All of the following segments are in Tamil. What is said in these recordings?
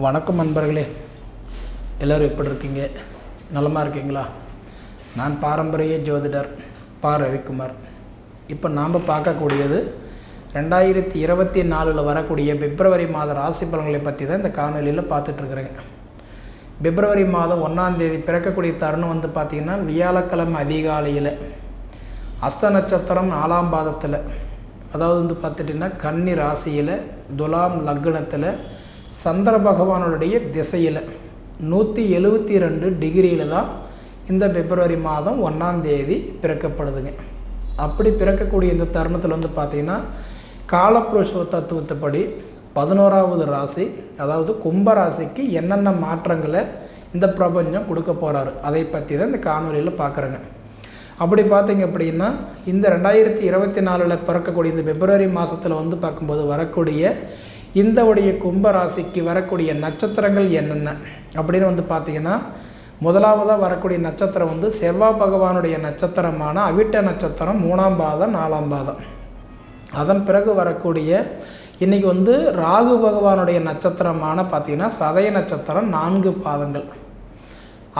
வணக்கம் நண்பர்களே, எல்லோரும் எப்படி இருக்கீங்க? நலமாக இருக்கீங்களா? நான் பாரம்பரிய ஜோதிடர் பா. ரவிக்குமார். இப்போ நாம் பார்க்கக்கூடியது 2024 வரக்கூடிய பிப்ரவரி மாத ராசி பலன்களை பற்றி தான் இந்த காணொலியில் பார்த்துட்ருக்குறேங்க. பிப்ரவரி மாதம் 1ஆம் தேதி பிறக்கக்கூடிய தருணம் பார்த்திங்கன்னா வியாழக்கிழமை அதிகாலையில் அஸ்த நட்சத்திரம் 4ஆம் பாதத்தில், அதாவது பார்த்துட்டிங்கன்னா கன்னி ராசியில் துலாம் லக்னத்தில் சந்திர பகவானுடைய திசையில் 172 டிகிரியில் தான் இந்த பிப்ரவரி மாதம் 1ஆம் தேதி பிறக்கப்படுதுங்க. அப்படி பிறக்கக்கூடிய இந்த தருணத்தில் பார்த்திங்கன்னா காலப்புருஷ தத்துவத்தைப்படி 11ஆவது ராசி, அதாவது கும்பராசிக்கு என்னென்ன மாற்றங்களை இந்த பிரபஞ்சம் கொடுக்க போகிறாரு அதை பற்றி தான் இந்த காணொலியில் பார்க்குறேங்க. அப்படி பார்த்திங்க அப்படின்னா இந்த 2024 பிறக்கக்கூடிய இந்த பிப்ரவரி மாதத்தில் பார்க்கும்போது வரக்கூடிய இந்த உடைய கும்பராசிக்கு வரக்கூடிய நட்சத்திரங்கள் என்னென்ன அப்படின்னு பார்த்திங்கன்னா, முதலாவதாக வரக்கூடிய நட்சத்திரம் செவ்வாய் பகவானுடைய நட்சத்திரமான அவிட்ட நட்சத்திரம் 3ஆம் பாதம் 4ஆம் பாதம். அதன் பிறகு வரக்கூடிய இன்றைக்கி ராகு பகவானுடைய நட்சத்திரமான பார்த்திங்கன்னா சதய நட்சத்திரம் 4 பாதங்கள்.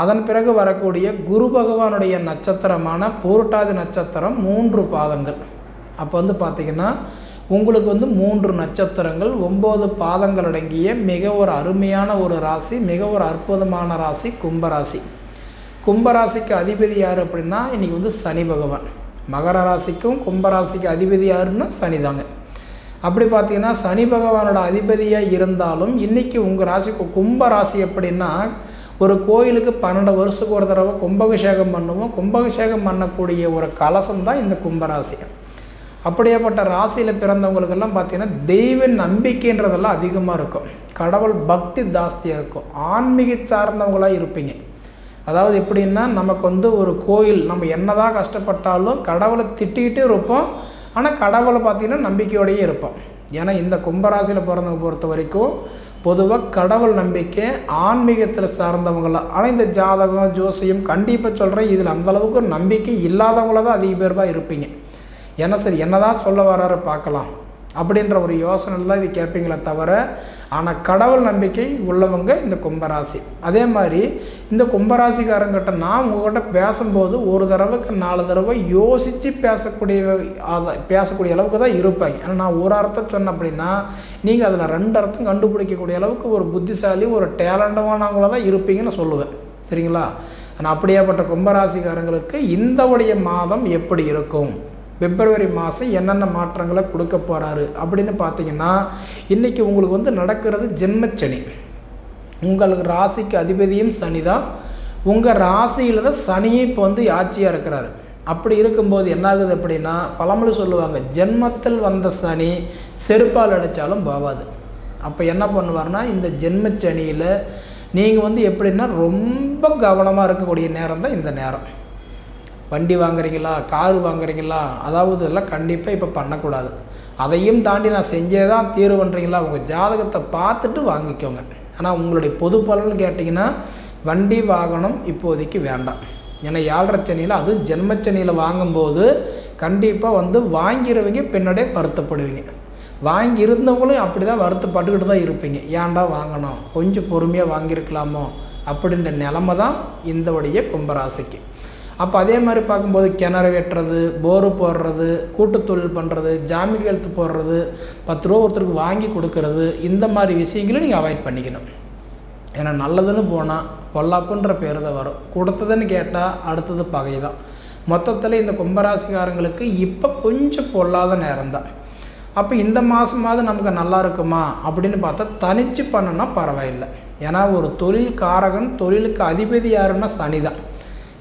அதன் பிறகு வரக்கூடிய குரு பகவானுடைய நட்சத்திரமான பூரட்டாதி நட்சத்திரம் 3 பாதங்கள். அப்போ பார்த்திங்கன்னா உங்களுக்கு 3 நட்சத்திரங்கள் 9 பாதங்கள் அடங்கிய மிக ஒரு அருமையான ஒரு ராசி, மிக ஒரு அற்புதமான ராசி கும்பராசி. கும்பராசிக்கு அதிபதி யார் அப்படின்னா இன்றைக்கி சனி பகவான். மகர ராசிக்கும் கும்பராசிக்கு அதிபதி யாருன்னா சனி தாங்க. அப்படி பார்த்திங்கன்னா சனி பகவானோட அதிபதியாக இருந்தாலும் இன்றைக்கி உங்கள் ராசிக்கு கும்பராசி அப்படின்னா ஒரு கோயிலுக்கு 12 வருஷத்துக்கு ஒரு தடவை கும்பாபிஷேகம் பண்ணுவோம். கும்பாபிஷேகம் பண்ணக்கூடிய ஒரு கலசம் தான் இந்த கும்பராசி. அப்படியேப்பட்ட ராசியில் பிறந்தவங்களுக்கெல்லாம் பார்த்திங்கன்னா தெய்வ நம்பிக்கைன்றதெல்லாம் அதிகமாக இருக்கும், கடவுள் பக்தி ஜாஸ்தியாக இருக்கும், ஆன்மீக சார்ந்தவங்களாக இருப்பீங்க. அதாவது எப்படின்னா நமக்கு ஒரு கோயில், நம்ம என்னதான் கஷ்டப்பட்டாலும் கடவுளை திட்டிக்கிட்டே இருப்போம், ஆனால் கடவுளை பார்த்திங்கன்னா நம்பிக்கையோடையே இருப்போம். ஏன்னா இந்த கும்பராசியில் பிறந்தவங்க பொறுத்த வரைக்கும் பொதுவாக கடவுள் நம்பிக்கை ஆன்மீகத்தில் சார்ந்தவங்களாம். ஆனால் இந்த ஜாதகம் ஜோசியம் கண்டிப்பாக சொல்கிறேன், இதில் அந்தளவுக்கு நம்பிக்கை இல்லாதவங்கள தான் அதிக பேர்பாக இருப்பீங்க. ஏன்னா சரி என்னதான் சொல்ல வராரு பார்க்கலாம் அப்படின்ற ஒரு யோசனையில் தான் இது கேட்பீங்களே தவிர, ஆனால் கடவுள் நம்பிக்கை உள்ளவங்க இந்த கும்பராசி. அதே மாதிரி இந்த கும்பராசிக்காரங்கிட்ட நான் உங்கள்கிட்ட பேசும்போது ஒரு தடவைக்கு 4 தடவை யோசித்து பேசக்கூடிய அளவுக்கு தான் இருப்பாங்க. ஏன்னா நான் ஒரு அர்த்தம் சொன்னேன் அப்படின்னா நீங்கள் அதில் 2 அர்த்தம் கண்டுபிடிக்கக்கூடிய அளவுக்கு ஒரு புத்திசாலி, ஒரு டேலண்டவானவங்கள தான் இருப்பீங்கன்னு சொல்லுவேன். சரிங்களா? ஆனால் அப்படியேப்பட்ட கும்பராசிக்காரங்களுக்கு இந்த உடைய மாதம் எப்படி இருக்கும், பிப்ரவரி மாதம் என்னென்ன மாற்றங்களை கொடுக்க போகிறாரு அப்படின்னு பார்த்திங்கன்னா, இன்றைக்கி உங்களுக்கு நடக்கிறது ஜென்மச்சனி. உங்களுக்கு ராசிக்கு அதிபதியும் சனி தான். உங்கள் ராசியில் தான் சனியும் இப்போ ஆட்சியாக இருக்கிறாரு. அப்படி இருக்கும்போது என்னாகுது அப்படின்னா பழமொழி சொல்லுவாங்க, ஜென்மத்தில் வந்த சனி செருப்பால் அடித்தாலும் போவாது. அப்போ என்ன பண்ணுவார்னா இந்த ஜென்மச்சனியில் நீங்கள் எப்படின்னா ரொம்ப கவனமாக இருக்கக்கூடிய நேரம் தான் இந்த நேரம். வண்டி வாங்குறீங்களா, காரு வாங்குறீங்களா, அதாவது இதெல்லாம் கண்டிப்பாக இப்போ பண்ணக்கூடாது. அதையும் தாண்டி நான் செஞ்சே தான் தீர்வுன்றீங்களா, உங்கள் ஜாதகத்தை பார்த்துட்டு வாங்கிக்கோங்க. ஆனால் உங்களுடைய பொது பலன் கேட்டிங்கன்னா வண்டி வாகனம் இப்போதைக்கு வேண்டாம். ஏன்னா 7.5 சனியில் அதுவும் ஜென்மச்சனியில் வாங்கும்போது கண்டிப்பாக வாங்கிறவங்க பின்னாடியே வருத்தப்படுவீங்க. வாங்கி இருந்தவங்களும் அப்படி தான் வருத்தப்பட்டுக்கிட்டு தான் இருப்பீங்க. ஏன்டா வாங்கணும், கொஞ்சம் பொறுமையாக வாங்கியிருக்கலாமோ அப்படின்ற நிலமை தான் இந்த உடைய கும்பராசிக்கு. அப்போ அதே மாதிரி பார்க்கும்போது கிணறு வெட்டுறது, போரு போடுறது, கூட்டு தொழில் பண்ணுறது, ஜாமீன் கையெழுத்து போடுறது, 10 ரூபா ஒருத்தருக்கு வாங்கி கொடுக்கறது, இந்த மாதிரி விஷயங்களும் நீங்கள் அவாய்ட் பண்ணிக்கணும். ஏன்னா நல்லதுன்னு போனால் பொல்லாப்புன்ற பேர் தான் வரும், கொடுத்ததுன்னு கேட்டால் அடுத்தது பகை தான். மொத்தத்தில் இந்த கும்பராசிக்காரங்களுக்கு இப்போ கொஞ்சம் பொல்லாத நேரம் தான். அப்போ இந்த மாதமாவது நமக்கு நல்லா இருக்குமா அப்படின்னு பார்த்தா தனிச்சு பண்ணனா பரவாயில்லை. ஏன்னா ஒரு தொழில் காரகன், தொழிலுக்கு அதிபதி யாருன்னா சனி தான்.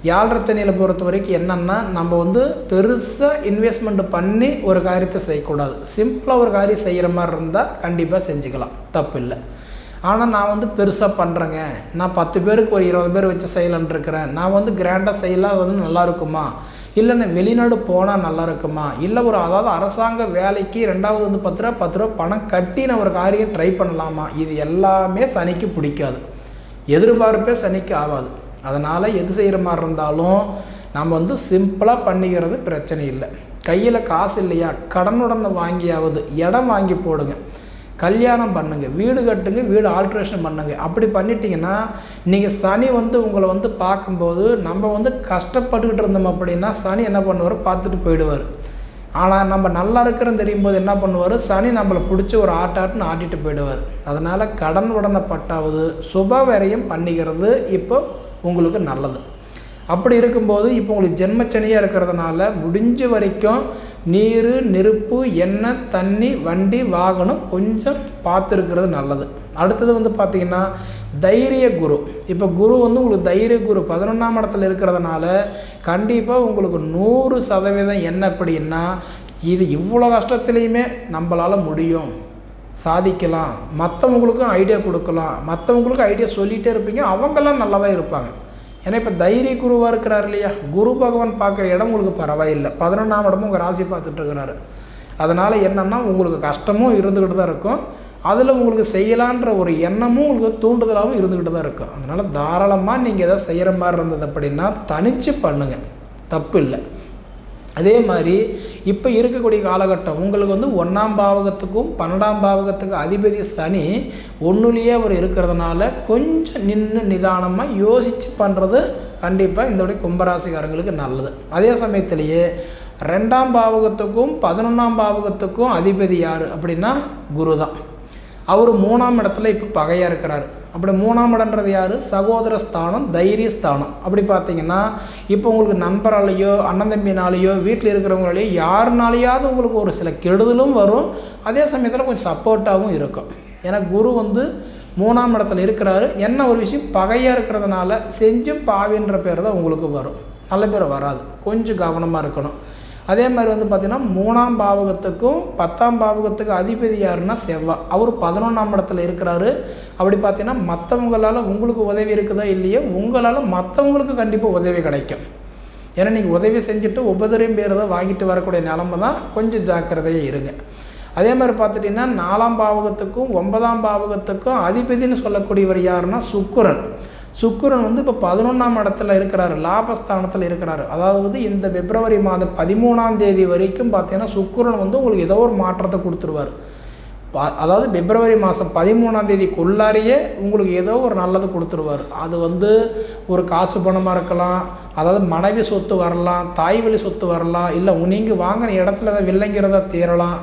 7.5 சனியில் பொறுத்த வரைக்கும் என்னென்னா நம்ம பெருசாக இன்வெஸ்ட்மெண்ட் பண்ணி ஒரு காரியத்தை செய்யக்கூடாது. சிம்பிளாக ஒரு காரியம் செய்கிற மாதிரி இருந்தால் கண்டிப்பாக செஞ்சுக்கலாம், தப்பு இல்லை. ஆனால் நான் பெருசாக பண்ணுறேங்க, நான் 10 பேருக்கு ஒரு 20 பேர் வச்சு செய்யலான் இருக்கிறேன், நான் கிராண்டாக செய்யலாம், அது நல்லா இருக்குமா, இல்லை நான் வெளிநாடு போனால் நல்லா இருக்குமா, இல்லை அதாவது அரசாங்க வேலைக்கு 2வது 10 ரூபா பணம் கட்டி நான் ஒரு காரியம் ட்ரை பண்ணலாமா, இது எல்லாமே சனிக்கு பிடிக்காது. எதிர்பார்ப்பே சனிக்கு ஆகாது. அதனால் எது செய்கிற மாதிரி இருந்தாலும் நம்ம சிம்பிளாக பண்ணிக்கிறது பிரச்சனை இல்லை. கையில் காசு இல்லையா, கடனுடன் வாங்கியாவது இடம் வாங்கி போடுங்க. கல்யாணம் பண்ணுங்கள், வீடு கட்டுங்க, வீடு ஆல்ட்ரேஷன் பண்ணுங்கள். அப்படி பண்ணிட்டீங்கன்னா நீங்கள் சனி வந்து உங்களை வந்து பார்க்கும்போது நம்ம வந்து கஷ்டப்பட்டுக்கிட்டு இருந்தோம் அப்படின்னா சனி என்ன பண்ணுவார், பார்த்துட்டு போயிடுவார். ஆனால் நம்ம நல்லா இருக்கிறன்னு தெரியும் போது என்ன பண்ணுவார், சனி நம்மளை பிடிச்சி ஒரு ஆட்டாட்டுன்னு ஆட்டிட்டு போயிடுவார். அதனால் கடன் உடனப்பட்டாவது சுப விரயம் பண்ணிக்கிறது இப்போ உங்களுக்கு நல்லது. அப்படி இருக்கும்போது இப்போ உங்களுக்கு ஜென்மச்சனியாக இருக்கிறதுனால முடிஞ்ச வரைக்கும் நீர், நெருப்பு, எண்ணெய், தண்ணி, வண்டி, வாகனம் கொஞ்சம் பார்த்துருக்கிறது நல்லது. அடுத்தது வந்து பார்த்திங்கன்னா தைரிய குரு. இப்போ குரு வந்து உங்களுக்கு தைரிய குரு 11ஆம் இடத்துல இருக்கிறதுனால கண்டிப்பாக உங்களுக்கு 100% என்ன அப்படின்னா இது இவ்வளோ கஷ்டத்துலேயுமே நம்மளால் முடியும், சாதிக்கலாம், மற்றவங்களுக்கும் ஐடியா கொடுக்கலாம், மற்றவங்களுக்கும் ஐடியா சொல்லிகிட்டே இருப்பீங்க, அவங்கெல்லாம் நல்லா தான் இருப்பாங்க. ஏன்னா இப்போ தைரிய குருவாக இருக்கிறார் இல்லையா, குரு பகவான் பார்க்குற இடம் உங்களுக்கு பரவாயில்லை, 11ஆம் இடமும் உங்கள் ராசி பார்த்துட்ருக்கிறாரு. அதனால் என்னென்னா உங்களுக்கு கஷ்டமும் இருந்துக்கிட்டு தான் இருக்கும், அதில் உங்களுக்கு செய்யலான்ற ஒரு எண்ணமும் உங்களுக்கு தூண்டுதலாகவும் இருந்துக்கிட்டு தான் இருக்கும். அதனால் தாராளமாக நீங்கள் எதாவது செய்கிற மாதிரி இருந்தது அப்படின்னா தனித்து பண்ணுங்கள், தப்பு இல்லை. அதே மாதிரி இப்போ இருக்கக்கூடிய காலகட்டம் உங்களுக்கு வந்து 1ஆம் பாவகத்துக்கும் 12ஆம் பாவகத்துக்கும் அதிபதி சனி ஒன்றுலேயே அவர் இருக்கிறதுனால கொஞ்சம் நின்று நிதானமாக யோசித்து பண்ணுறது கண்டிப்பாக இந்த கும்பராசிக்காரங்களுக்கு நல்லது. அதே சமயத்திலேயே 2ஆம் பாவகத்துக்கும் 11ஆம் பாவகத்துக்கும் அதிபதி யார் அப்படின்னா குரு தான். அவர் 3ஆம் இடத்துல இப்போ பகையாக இருக்கிறார். அப்படி 3ஆம் இடம்ன்றது யார், சகோதர ஸ்தானம், தைரிய ஸ்தானம். அப்படி பார்த்தீங்கன்னா இப்போ உங்களுக்கு நண்பராலேயோ அண்ணன் தம்பினாலேயோ வீட்டில் இருக்கிறவங்களாலேயோ யாருனாலேயாவது உங்களுக்கு ஒரு சில கெடுதலும் வரும், அதே சமயத்தில் கொஞ்சம் சப்போர்ட்டாகவும் இருக்கும். ஏன்னா குரு வந்து 3ஆம் இடத்துல இருக்கிறாரு. என்ன ஒரு விஷயம், பகையாக இருக்கிறதுனால செஞ்சும் பாவின்ற பேர் தான் உங்களுக்கு வரும், நல்ல பேர் வராது, கொஞ்சம் கவனமாக இருக்கணும். அதே மாதிரி வந்து பார்த்திங்கன்னா 3ஆம் பாவகத்துக்கும் 10ஆம் பாவகத்துக்கும் அதிபதி யாருன்னா செவ்வாய், அவர் 11ஆம் இடத்துல இருக்கிறாரு. அப்படி பார்த்தீங்கன்னா மற்றவங்களால் உங்களுக்கு உதவி இருக்குதா இல்லையோ, உங்களால் மற்றவங்களுக்கு கண்டிப்பாக உதவி கிடைக்கும். ஏன்னா நீங்கள் உதவி செஞ்சுட்டு உபதிரையும் பேர் தான் வாங்கிட்டு வரக்கூடிய நிலமை தான், கொஞ்சம் ஜாக்கிரதையாக இருங்க. அதே மாதிரி பார்த்துட்டிங்கன்னா 4ஆம் பாவகத்துக்கும் 9ஆம் பாவகத்துக்கும் அதிபதினு சொல்லக்கூடியவர் யாருன்னா சுக்கிரன். சுக்கிரன் வந்து இப்போ 11ஆம் இடத்துல இருக்கிறாரு, லாபஸ்தானத்தில் இருக்கிறாரு. அதாவது இந்த பிப்ரவரி மாதம் 13ஆம் தேதி வரைக்கும் பார்த்தீங்கன்னா சுக்கிரன் வந்து உங்களுக்கு ஏதோ ஒரு மாற்றத்தை கொடுத்துருவார். அதாவது பிப்ரவரி மாதம் 13ஆம் தேதிக்குள்ளாரையே உங்களுக்கு ஏதோ ஒரு நல்லது கொடுத்துருவார். அது வந்து ஒரு காசு பணமாக இருக்கலாம், அதாவது மனைவி சொத்து வரலாம், தாய் வழி சொத்து வரலாம், இல்லை நீங்கள் வாங்கின இடத்துல ஏதாவது வில்லைங்கிறதா தீரலாம்.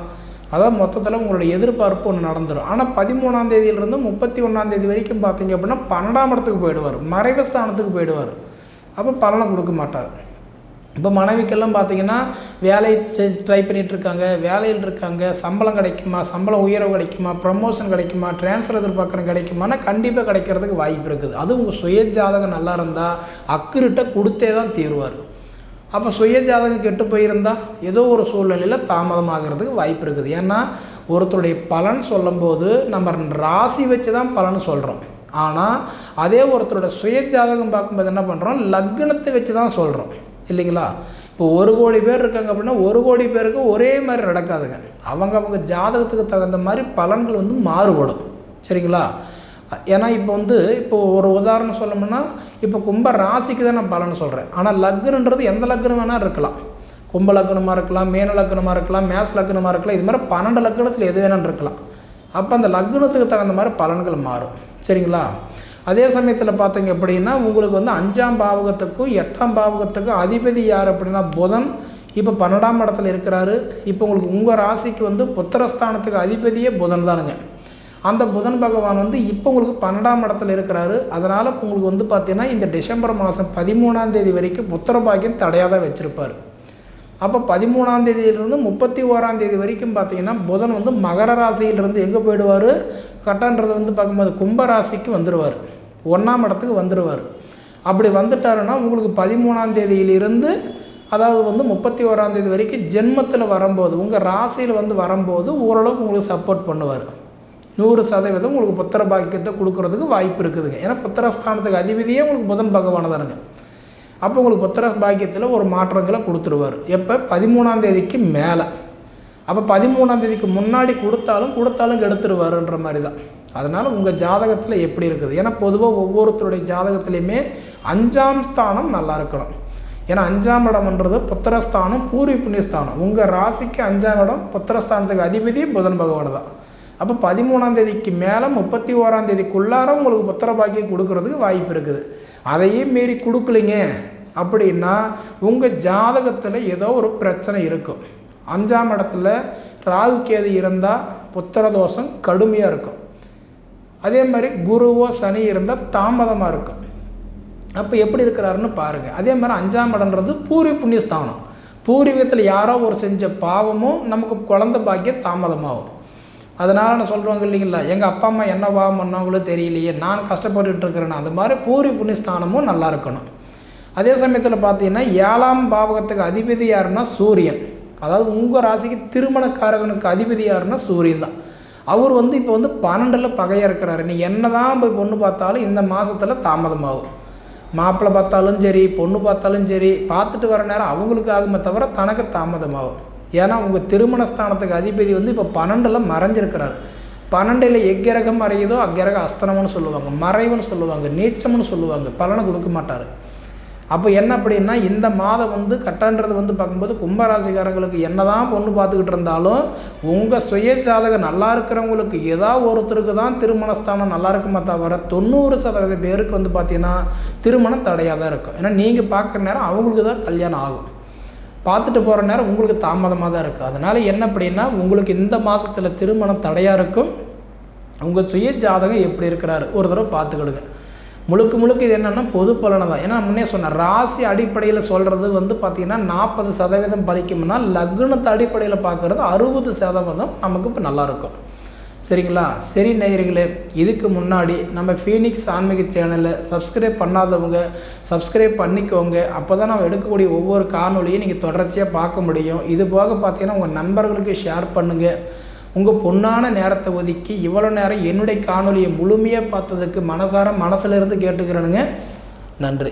அதாவது மொத்தத்தில் உங்களுடைய எதிர்பார்ப்பு ஒன்று நடந்துடும். ஆனால் 13ஆம் தேதியிலிருந்து 31ஆம் தேதி வரைக்கும் பார்த்தீங்க அப்படின்னா 12ஆம் இடத்துக்கு போயிடுவார், மறைவு ஸ்தானத்துக்கு போயிடுவார். அப்போ பலனை கொடுக்க மாட்டார். இப்போ மனைவிக்கெல்லாம் பார்த்தீங்கன்னா வேலை ட்ரை பண்ணிகிட்ருக்காங்க, வேலையில் இருக்காங்க, சம்பளம் கிடைக்குமா, சம்பளம் உயர்வு கிடைக்குமா, ப்ரமோஷன் கிடைக்குமா, ட்ரான்ஸ்ஃபர் எதிர்பார்க்குறது கிடைக்குமானா கண்டிப்பாக கிடைக்கிறதுக்கு வாய்ப்பு இருக்குது. அது உங்கள் சுய ஜாதகம் நல்லா இருந்தால் அக்குறிட்ட கொடுத்தே தான் தீருவார். அப்போ சுய ஜாதகம் கெட்டு போயிருந்தால் ஏதோ ஒரு சூழ்நிலையில் தாமதமாகிறதுக்கு வாய்ப்பு இருக்குது. ஏன்னா ஒருத்தருடைய பலன் சொல்லும்போது நம்ம ராசி வச்சு தான் பலன் சொல்கிறோம். ஆனால் அதே ஒருத்தரோட சுய ஜாதகம் பார்க்கும்போது என்ன பண்ணுறோம், லக்னத்தை வச்சு தான் சொல்கிறோம் இல்லைங்களா. இப்போ 1 கோடி பேர் இருக்காங்க அப்படின்னா 1 கோடி பேருக்கு ஒரே மாதிரி நடக்காதுங்க. அவங்க ஜாதகத்துக்கு தகுந்த மாதிரி பலன்கள் வந்து மாறுபடும், சரிங்களா. ஏன்னா இப்போ ஒரு உதாரணம் சொல்லணும்னா இப்போ கும்ப ராசிக்கு தான் நான் பலன் சொல்கிறேன். ஆனால் லக்னன்றது எந்த லக்னம் வேணால் இருக்கலாம், கும்ப லக்னமாக இருக்கலாம், மேன லக்னமாக இருக்கலாம், மேஷ் லக்னமாக இருக்கலாம், இது மாதிரி 12 லக்னத்தில் எது வேணாலும் இருக்கலாம். அப்போ அந்த லக்னத்துக்கு தகுந்த மாதிரி பலன்கள் மாறும், சரிங்களா. அதே சமயத்தில் பார்த்தீங்க அப்படின்னா உங்களுக்கு வந்து 5ஆம் பாவகத்துக்கும் 8ஆம் பாவகத்துக்கும் அதிபதி யார் அப்படின்னா புதன். இப்போ 12ஆம் இடத்துல இருக்கிறாரு. இப்போ உங்களுக்கு உங்கள் ராசிக்கு வந்து புத்திரஸ்தானத்துக்கு அதிபதியே புதன் தானுங்க. அந்த புதன் பகவான் வந்து இப்போ உங்களுக்கு 12ஆம் இடத்துல இருக்கிறாரு. அதனால் உங்களுக்கு வந்து பார்த்திங்கன்னா இந்த டிசம்பர் மாதம் 13ஆம் தேதி வரைக்கும் புத்திர பாக்கியம் தடையாக தான் வச்சுருப்பார். அப்போ 13ஆம் தேதியிலிருந்து 31ஆம் தேதி வரைக்கும் பார்த்திங்கன்னா புதன் வந்து மகர ராசியிலிருந்து எங்கே போயிடுவார், கட்டன்றது வந்து பார்க்கும்போது கும்ப ராசிக்கு வந்துடுவார், 1ஆம் இடத்துக்கு வந்துடுவார். அப்படி வந்துட்டாருன்னா உங்களுக்கு 13ஆம் தேதியிலிருந்து அதாவது வந்து 31ஆம் தேதி வரைக்கும் ஜென்மத்தில் வரும்போது உங்கள் ராசியில் வந்து வரும்போது ஓரளவுக்கு உங்களுக்கு சப்போர்ட் பண்ணுவார். 100% உங்களுக்கு புத்திர பாக்கியத்தை கொடுக்கறதுக்கு வாய்ப்பு இருக்குதுங்க. ஏன்னா புத்திரஸ்தானத்துக்கு அதிபதியே உங்களுக்கு புதன் பகவான் தானுங்க. அப்போ உங்களுக்கு புத்திர பாக்கியத்தில் ஒரு மாற்றங்களை கொடுத்துருவார். எப்போ 13ஆம் தேதிக்கு மேலே. அப்போ 13ஆம் தேதிக்கு முன்னாடி கொடுத்தாலும் கெடுத்துருவாருன்ற மாதிரி தான். அதனால் உங்கள் ஜாதகத்தில் எப்படி இருக்குது, ஏன்னா பொதுவாக ஒவ்வொருத்தருடைய ஜாதகத்துலேயுமே 5ஆம் ஸ்தானம் நல்லா இருக்கணும். ஏன்னா 5ஆம் இடம்ன்றது புத்திரஸ்தானம், பூர்வ புண்ணியஸ்தானம். உங்கள் ராசிக்கு 5ஆம் இடம் புத்திரஸ்தானத்துக்கு அதிபதி புதன் பகவான் தான். அப்போ 13ஆம் தேதிக்கு மேலே 31ஆம் தேதிக்குள்ளார உங்களுக்கு புத்திர பாக்கியம் கொடுக்கறதுக்கு வாய்ப்பு இருக்குது. அதையும் மீறி கொடுக்கலிங்க அப்படின்னா உங்கள் ஜாதகத்தில் ஏதோ ஒரு பிரச்சனை இருக்கும். 5ஆம் இடத்துல ராகு கேது இருந்தால் புத்திர தோஷம் கடுமையாக இருக்கும். அதே மாதிரி குருவோ சனி இருந்தால் தாமதமாக இருக்கும். அப்போ எப்படி இருக்கிறாருன்னு பாருங்கள். அதே மாதிரி 5ஆம் இடம்ன்றது பூர்வீக புண்ணியஸ்தானம். பூர்வீகத்தில் யாரோ ஒரு செஞ்ச பாவமும் நமக்கு குழந்தை பாக்கியம் தாமதமாகும். அதனால் நான் சொல்கிறவங்க இல்லைங்களா, எங்கள் அப்பா அம்மா என்ன பாவம் பண்ணவங்களோ தெரியலையே, நான் கஷ்டப்பட்டுட்டு இருக்கிறேன்னு. அந்த மாதிரி பூர்வீக புண்ணியஸ்தானமும் நல்லா இருக்கணும். அதே சமயத்தில் பார்த்தீங்கன்னா 7ஆம் பாவகத்துக்கு அதிபதி யாருன்னா சூரியன். அதாவது உங்கள் ராசிக்கு திருமணக்காரகனுக்கு அதிபதி யாருன்னா சூரியன் தான். அவர் இப்போ 12ல் பகையாக இருக்கிறாரு. நீங்கள் என்ன தான் போய் பொண்ணு பார்த்தாலும் இந்த மாதத்தில் தாமதமாகும். மாப்பிள்ளை பார்த்தாலும் சரி, பொண்ணு பார்த்தாலும் சரி, பார்த்துட்டு வர நேரம் அவங்களுக்கு ஆகுமே தவிர தனக்கு தாமதமாகும். ஏன்னா உங்கள் திருமணஸ்தானத்துக்கு அதிபதி இப்போ 12ல் மறைஞ்சிருக்கிறார். 12ல் எக்கிரகம் மறையுதோ அக்கிரகம் அஸ்தனம்னு சொல்லுவாங்க, மறைவுன்னு சொல்லுவாங்க, நீச்சம்னு சொல்லுவாங்க, பலனை கொடுக்க மாட்டார். அப்போ என்ன அப்படின்னா இந்த மாதம் கட்டன்றது பார்க்கும்போது கும்பராசிக்காரங்களுக்கு என்ன தான் பொண்ணு பார்த்துக்கிட்டு இருந்தாலும் உங்கள் சுய ஜாதகம் நல்லா இருக்கிறவங்களுக்கு ஏதாவது ஒருத்தருக்கு தான் திருமணஸ்தானம் நல்லா இருக்குமா தவிர 90% பேருக்கு பார்த்தீங்கன்னா திருமணம் தடையாக தான் இருக்கும். ஏன்னா நீங்கள் பார்க்குற நேரம் அவங்களுக்கு தான் கல்யாணம் ஆகும், பார்த்துட்டு போகிற நேரம் உங்களுக்கு தாமதமாக தான் இருக்குது. அதனால் என்ன அப்படின்னா உங்களுக்கு இந்த மாதத்தில் திருமணம் தடையாக இருக்கும். உங்கள் சுய ஜாதகம் எப்படி இருக்கிறாரு ஒரு தடவை பார்த்துக்கிடுங்க. முழுக்க இது என்னென்னா பொது பலனை தான். ஏன்னா முன்னே சொன்னேன், ராசி அடிப்படையில் சொல்கிறது பார்த்திங்கன்னா 40% பலிக்கும்னா லக்னத்தை அடிப்படையில் பார்க்குறது 60% நமக்கு இப்போ நல்லாயிருக்கும். சரிங்களா? சரி நேயர்களே, இதுக்கு முன்னாடி நம்ம ஃபீனிக்ஸ் ஆன்மீக சேனலை சப்ஸ்கிரைப் பண்ணாதவங்க சப்ஸ்கிரைப் பண்ணிக்கோங்க. அப்போ தான் நம்ம எடுக்கக்கூடிய ஒவ்வொரு காணொலியும் நீங்கள் தொடர்ச்சியாக பார்க்க முடியும். இது போக பார்த்தீங்கன்னா உங்கள் நண்பர்களுக்கு ஷேர் பண்ணுங்கள். உங்கள் பொன்னான நேரத்தை ஒதுக்கி இவ்வளோ நேரம் என்னுடைய காணொலியை முழுமையாக பார்த்ததுக்கு மனசிலிருந்து கேட்டுக்கிறேனுங்க. நன்றி.